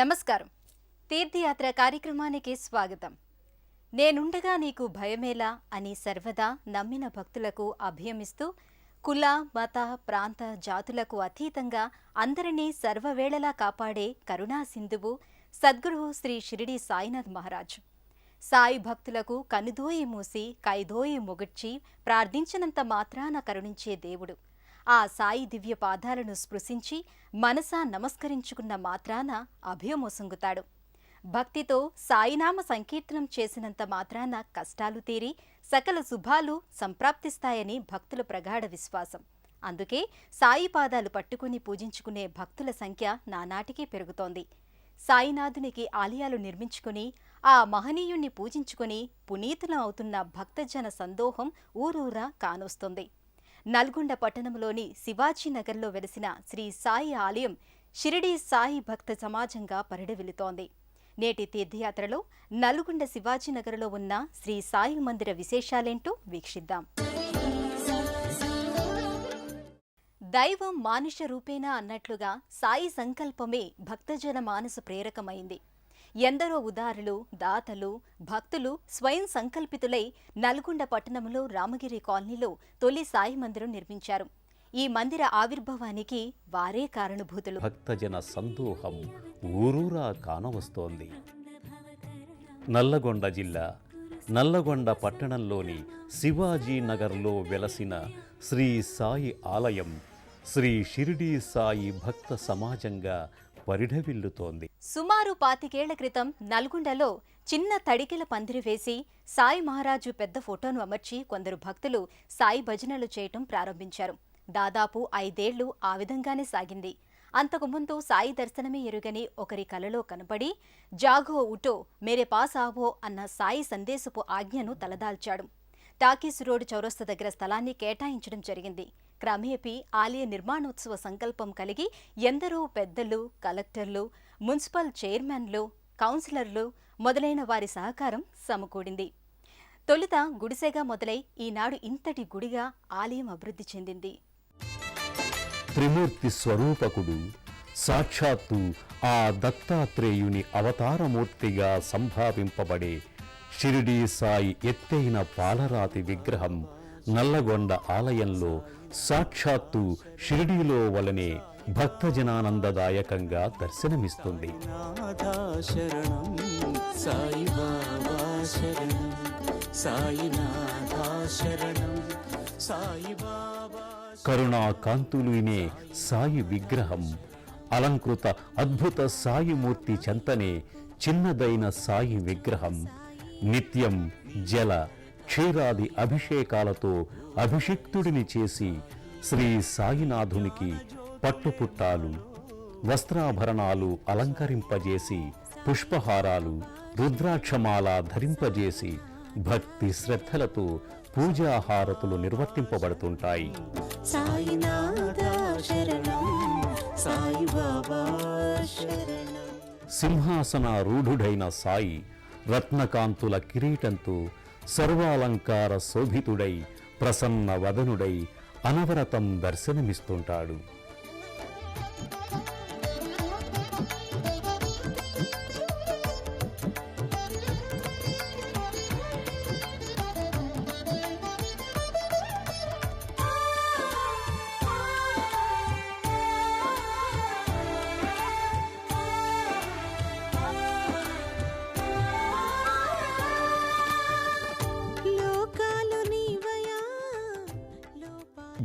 నమస్కారం. తీర్థయాత్ర కార్యక్రమానికి స్వాగతం. నేనుండగా నీకు భయమేలా అని సర్వదా నమ్మిన భక్తులకు అభయమిస్తూ కుల, మత, ప్రాంత, జాతులకు అతీతంగా అందరినీ సర్వవేళలా కాపాడే కరుణా సింధువు సద్గురువు శ్రీ షిరిడి సాయినాథ్ మహారాజ్. సాయి భక్తులకు కనుదోయి మూసి కైదోయి మొగడ్చి ప్రార్థించినంత మాత్రాన కరుణించే దేవుడు. ఆ సాయి దివ్య పాదాలను స్పృశించి మనసా నమస్కరించుకున్న మాత్రాన అభయమొసంగుతాడు. భక్తితో సాయినామ సంకీర్తనం చేసినంత మాత్రాన కష్టాలు తీరి సకల శుభాలు సంప్రాప్తిస్తాయని భక్తుల ప్రగాఢ విశ్వాసం. అందుకే సాయి పాదాలు పట్టుకుని పూజించుకునే భక్తుల సంఖ్య నానాటికి పెరుగుతోంది. సాయినాథునికి ఆలయాలు నిర్మించుకుని ఆ మహనీయుణ్ణి పూజించుకుని పునీతులం అవుతున్న భక్తజన సందోహం ఊరూరా కానొస్తుంది. నల్గొండ పట్టణంలోని శివాజీనగర్లో వెలిసిన శ్రీ సాయి ఆలయం షిరిడీ సాయి భక్త సమాజంగా పరిఢవిల్లుతోంది. నేటి తీర్థయాత్రలో నల్గొండ శివాజీనగర్లో ఉన్న శ్రీ సాయి మందిర విశేషాలేంటో వీక్షిద్దాం. దైవం మానుష రూపేణా అన్నట్లుగా సాయి సంకల్పమే భక్తజన మానస ప్రేరకమైంది. ఎందరో ఉదారులు, దాతలు, భక్తులు స్వయం సంకల్పితులై నల్గొండ పట్టణంలో రామగిరి కాలనీలో తొలి సాయి మందిరం నిర్మించారు. ఈ మందిర ఆవిర్భావానికి వారే కారణభూతులు. భక్తజన సందోహం ఊరూరా కానవస్తోంది. నల్లగొండ జిల్లా నల్లగొండ పట్టణంలోని శివాజీనగర్లో వెలసిన శ్రీ సాయి ఆలయం శ్రీ షిరిడీ సాయి భక్త సమాజంగా పరిఢవిల్లుతోంది. సుమారు 25 ఏళ్ల క్రితం నల్గొండలో చిన్న తడికెల పందిరి వేసి సాయి మహారాజు పెద్ద ఫోటోను అమర్చి కొందరు భక్తులు సాయి భజనలు చేయటం ప్రారంభించారు. దాదాపు 5 ఏళ్లు ఆ విధంగానే సాగింది. అంతకుముందు సాయి దర్శనమే ఎరుగని ఒకరి కలలో కనపడి జాగో ఉటో మేరే పాస్ ఆవో అన్న సాయి సందేశపు ఆజ్ఞను తలదాల్చాడు. టాకీస్ రోడ్ చౌరస్తా దగ్గర స్థలాన్ని కేటాయించడం జరిగింది. క్రమేపీ ఆలయ నిర్మాణోత్సవ సంకల్పం కలిగి ఎందరో పెద్దలు, కలెక్టర్లు, మున్సిపల్ చైర్మన్లు, కౌన్సిలర్లు మొదలైన వారి సహకారం సమకూడింది. తొలుత గుడిసెగా మొదలై ఈనాడు ఇంతటి గుడిగా ఆలయం అభివృద్ధి చెందింది. త్రిమూర్తి స్వరూపకుడు సాక్షాత్తు ఆ దత్తాత్రేయుని అవతారమూర్తిగా సంభావింపబడే షిరిడీ సాయి ఎత్తైన పాలరాతి విగ్రహం నల్లగొండ ఆలయంలో సాక్షాత్తు షిరిడీలో వలనే భక్తజనానందదాయకంగా దర్శనమిస్తుంది. కరుణాకాంతులునే సాయి విగ్రహం అలంకృత అద్భుత సాయిమూర్తి చెంతనే చిన్నదైన సాయి విగ్రహం నిత్యం జల క్షీరాది అభిషేకాలతో అభిషిక్తుడిని చేసి శ్రీ సాయినాథునికి పట్టుపుట్టాలు, వస్త్రాభరణాలు అలంకరింపజేసి పుష్పహారాలు, రుద్రాక్షమాల ధరింపజేసి భక్తి శ్రద్ధలతో పూజాహారతులు నిర్వర్తింపబడుతుంటాయి. సింహాసనారూఢుడైన సాయి రత్నకాంతుల కిరీటంతో సర్వాలంకార శోభితుడై ప్రసన్న వదనుడై అనవరతం దర్శనమిస్తుంటాడు.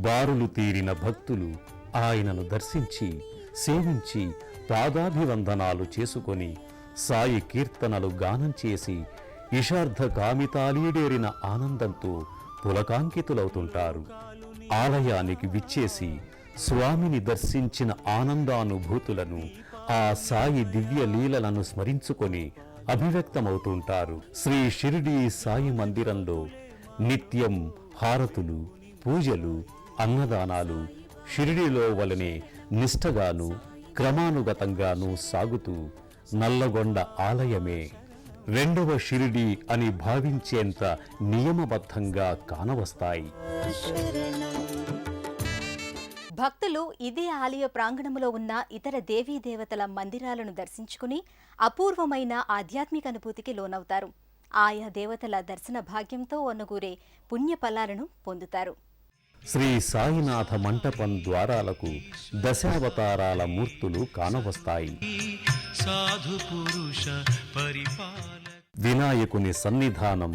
బారులు తీరిన భక్తులు ఆయనను దర్శించి సేవించి పాదాభివందనాలు చేసుకొని సాయి కీర్తనలు గానం చేసి ఇషార్థ కామితాలీడేరిన ఆనందంతో పులకాంకితులవుతుంటారు. ఆలయానికి విచ్చేసి స్వామిని దర్శించిన ఆనందానుభూతులను, ఆ సాయి దివ్య లీలలను స్మరించుకొని అభివ్యక్తమవుతుంటారు. శ్రీ షిరిడీ సాయి మందిరంలో నిత్యం హారతులు, పూజలు, అన్నదానాలు షిరిడీలో వలనే నిష్ఠగాను క్రమానుగతంగానూ సాగుతూ నల్లగొండ ఆలయమే రెండవ షిరిడీ అని భావించేంత నియమబద్ధంగా కానవస్తాయి. భక్తులు ఇదే ఆలయ ప్రాంగణంలో ఉన్న ఇతర దేవీ దేవతల మందిరాలను దర్శించుకుని అపూర్వమైన ఆధ్యాత్మిక అనుభూతికి లోనవుతారు. ఆయా దేవతల దర్శన భాగ్యంతో ఒన్నగూరే పుణ్య ఫలాలను పొందుతారు. శ్రీ సాయినాథ మంటపం ద్వారాలకు దశావతారాల మూర్తులు కానవస్తాయి. వినాయకుని సన్నిధానం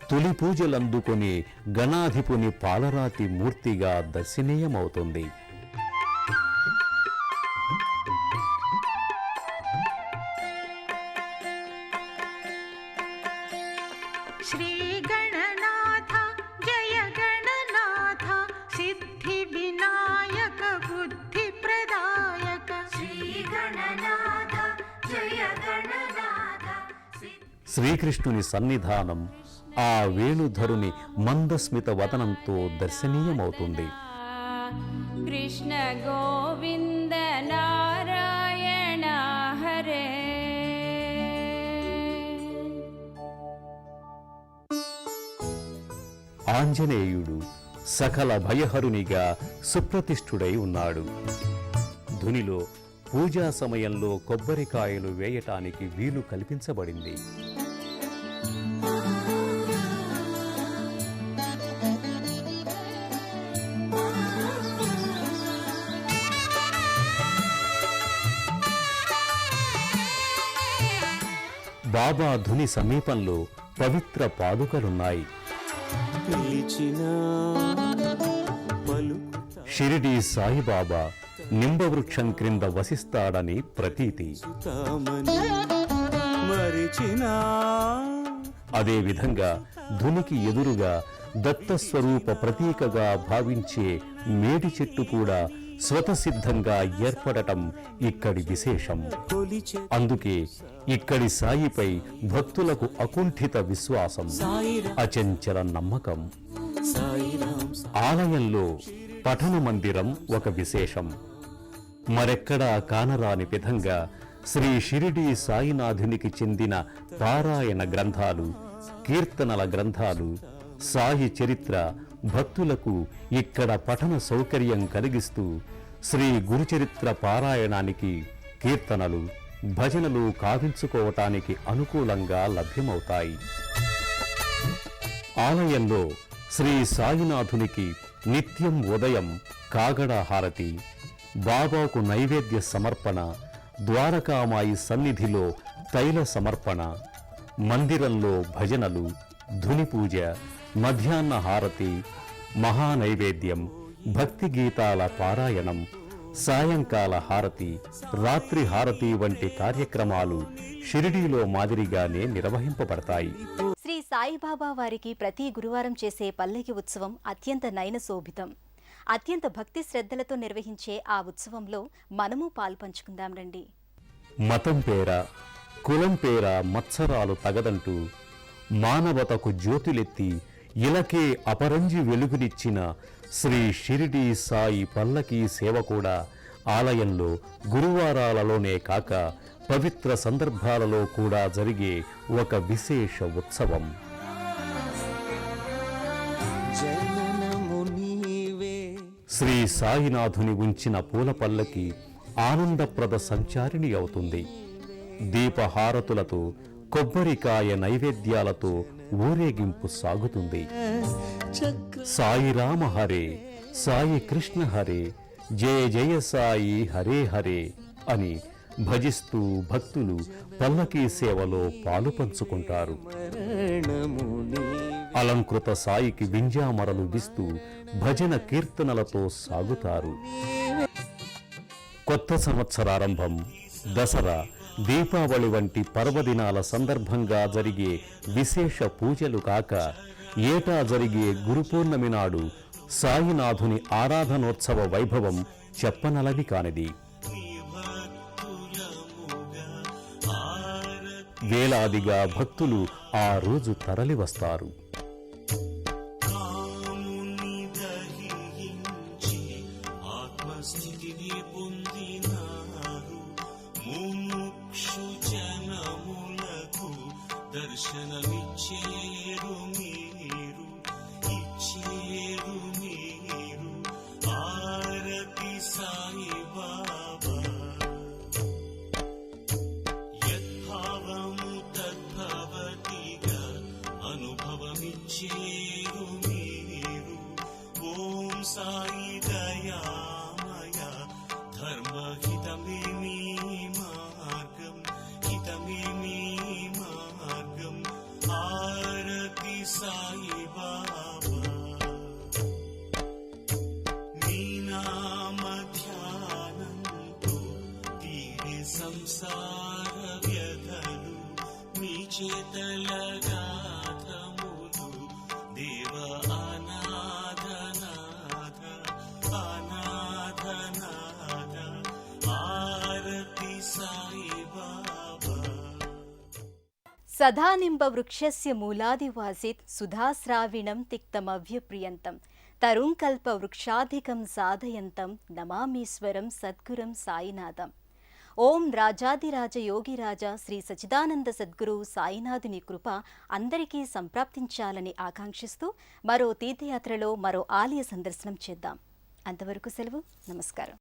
తొలి పూజలందుకునే గణాధిపుని పాలరాతి మూర్తిగా దర్శనీయమవుతుంది. శ్రీ గణనాథ జయ గణనాథ సిద్ధి వినాయక బుద్ధి ప్రదాయక శ్రీ గణనాథ జయ గణనాథ. శ్రీకృష్ణుని సన్నిధానం ఆ వేణుధరుని మందస్మిత వదనంతో దర్శనీయమవుతుంది. కృష్ణ గోవింద నారాయణ హరే. ఆంజనేయుడు సకల భయహరునిగా సుప్రతిష్ఠుడై ఉన్నాడు. ధునిలో పూజా సమయంలో కొబ్బరికాయలు వేయటానికి వీలు కల్పించబడింది. బాబా ధుని సమీపంలో పవిత్ర పాదుకలున్నాయి. షిరిడీ సాయిబాబా నింబవృక్షం క్రింద వసిస్తాడని ప్రతీతి. అదేవిధంగా ధునికి ఎదురుగా దత్తస్వరూప ప్రతీకగా భావించే మేడి చెట్టు కూడా స్వతసిద్ధంగా ఏర్పడటం ఇక్కడి విశేషం. అందుకే ఇక్కడి సాయిపై భక్తులకు అకుంఠిత విశ్వాసం, అచంచల నమ్మకం. ఆలయంలో పఠన మందిరం ఒక విశేషం. మరెక్కడా కానరాని విధంగా శ్రీ షిరిడీ సాయినాథునికి చెందిన పారాయణ గ్రంథాలు, కీర్తనల గ్రంథాలు, సాయి చరిత్ర భక్తులకు ఇక్కడ పఠన సౌకర్యం కలిగిస్తూ శ్రీ గురుచరిత్ర పారాయణానికి కీర్తనలు, భజనలు కావించుకోవటానికి అనుకూలంగా లభ్యమవుతాయి. ఆలయంలో శ్రీ సాయినాథునికి నిత్యం ఉదయం కాగడా హారతి, బాబాకు నైవేద్య సమర్పణ, ద్వారకామాయి సన్నిధిలో తైల సమర్పణ, మందిరంలో భజనలు, ధుని పూజ, మధ్యాహ్న హారతి, మహానైవేద్యం, భక్తి గీతాల పారాయణం, సాయంకాల హారతి, రాత్రి హారతి వంటి కార్యక్రమాలు షిరిడీలో మాదిరిగానే నిర్వహింపబడతాయి. శ్రీ సాయిబాబా వారికి ప్రతి గురువారం చేసే పల్లకి ఉత్సవం అత్యంత నయనశోభితం. అత్యంత భక్తి శ్రద్ధలతో నిర్వహించే ఆ ఉత్సవంలో మనము పాల్పంచుకుందాం రండి. మతం పేర, కులం పేర మత్సరాలు తగదంటూ మానవతకు జ్యోతులెత్తి ఇలకే అపరంజి వెలుగునిచ్చిన శ్రీ షిరిడీ సాయి పల్లకీ సేవ కూడా ఆలయంలో గురువారాలలోనే కాక పవిత్ర సందర్భాలలో కూడా జరిగే ఒక విశేష ఉత్సవం. శ్రీ సాయినాథుని ఉంచిన పూల పల్లకి ఆనందప్రద సంచారిణి అవుతుంది. దీపహారతులతో, కొబ్బరికాయ నైవేద్యాలతో ఊరేగింపు సాగుతుంది. సాయిరామ హరే, సాయి కృష్ణ హరే, జయ జయ సాయి హరే హరే అని భజిస్తూ భక్తులు పల్లకీ సేవలో పాలు పంచుకుంటారు. అలంకృత సాయికి వింజామరలు విస్తూ భజన కీర్తనలతో సాగుతారు. కొత్త సంవత్సరారంభం, దసరా, దీపావళి వంటి పర్వదినాల సందర్భంగా జరిగే విశేష పూజలు కాక ఏటా జరిగే గురుపూర్ణమి నాడు సాయినాథుని ఆరాధనోత్సవ వైభవం చెప్పనలవి కానిది. వేలాదిగా భక్తులు ఆ రోజు తరలివస్తారు. దర్శనమిచ్చేరు మీరు, ఇచ్చేరు మీరు, ఆరతి శరణమిచ్చేరు మీరు. ఓం సాయి దయామయ ధర్మహితమే మీ మార్గం, హితమే మీ మార్గం. ఆరతి సాయి బాబా. మీ నామ ధ్యానంతో తీరే సంసార వ్యధలు, మీ చేతల గాథములు దేవ అనాథనాథ అనాథనాథ. ఆరతి సాయి బాబా. సదానింబ వృక్షస్య మూలాదివాసిత్ సుధాశ్రావిణం తిక్తమవ్యప్రియంతం తరుంకల్ప వృక్షాధికం సాధయంతం నమామీశ్వరం సద్గురం సాయినాథం. ఓం రాజాదిరాజ యోగిరాజ శ్రీ సచిదానంద సద్గురు సాయినాథుని కృప అందరికీ సంప్రాప్తించాలని ఆకాంక్షిస్తూ మరో తీర్థయాత్రలో మరో ఆలయ సందర్శనం చేద్దాం. అంతవరకు సెలవు. నమస్కారం.